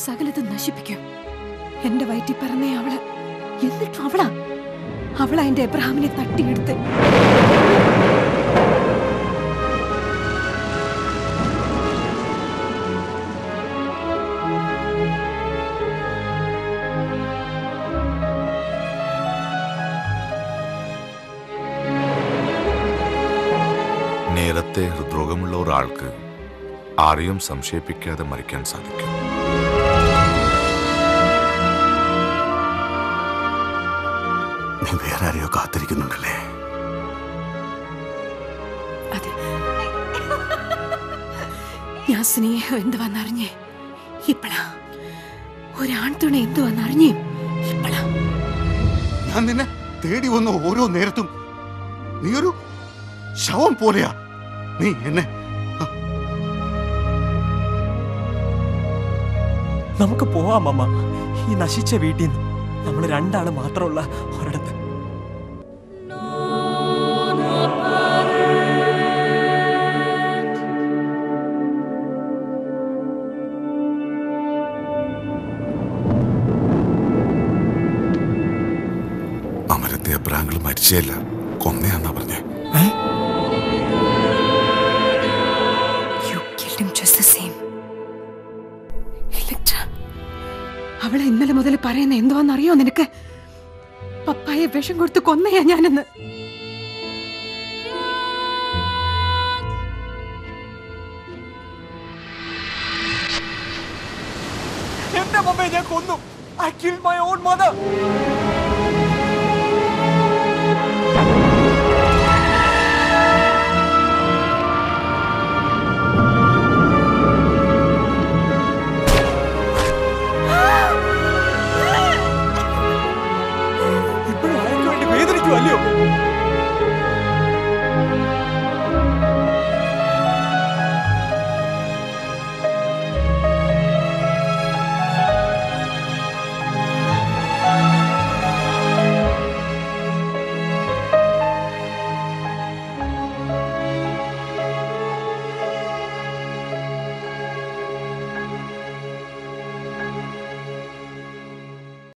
സകലതും നശിപ്പിക്കും. എന്റെ വയറ്റിൽ പറഞ്ഞേ അവള്. എന്നിട്ടും അവളാ എന്റെ എബ്രഹാമിനെ തട്ടിയെടുത്ത്. നേരത്തെ ഹൃദ്രോഗമുള്ള ഒരാൾക്ക് ആരെയും സംശയിപ്പിക്കാതെ മരിക്കാൻ സാധിക്കും. നീ വേറെ ആരെയോ കാത്തിരിക്കുന്നുണ്ടല്ലേ? അതെ, ഞാൻ സ്നേഹം എന്തുവന്നറിഞ്ഞേ ഇപ്പളാ. ഒരാൺതുണ എന്തുവന്നറിഞ്ഞേ ഇപ്പളാ. ഞാൻ നിന്നെ തേടി വന്ന ഓരോ നേരത്തും നീ ഒരു ശവം പോലെയാ. നീ എന്നെ നമുക്ക് പോവാം അമ്മ, ഈ നശിച്ച വീട്ടിൽ നിന്ന്. നമ്മൾ രണ്ടാള് മാത്രമുള്ള ഒരിടത്ത്. അമരത്തെ അബ്രാഹങ്ങൾ മരിച്ചല്ല, കൊന്നയാന്നാ പറഞ്ഞേ. അവളെ ഇന്നലെ മുതൽ പറയുന്ന എന്തുവാന്നറിയോ നിനക്ക്? പപ്പായെ വിഷം കൊടുത്ത് കൊന്നയാ ഞാനെന്ന്. എന്റെ അമ്മയെ ഞാൻ കൊന്നു. I killed my own mother. ഇപ്പോഴും ആർക്ക് വേണ്ടി വേദനിക്കുമല്ലയോ?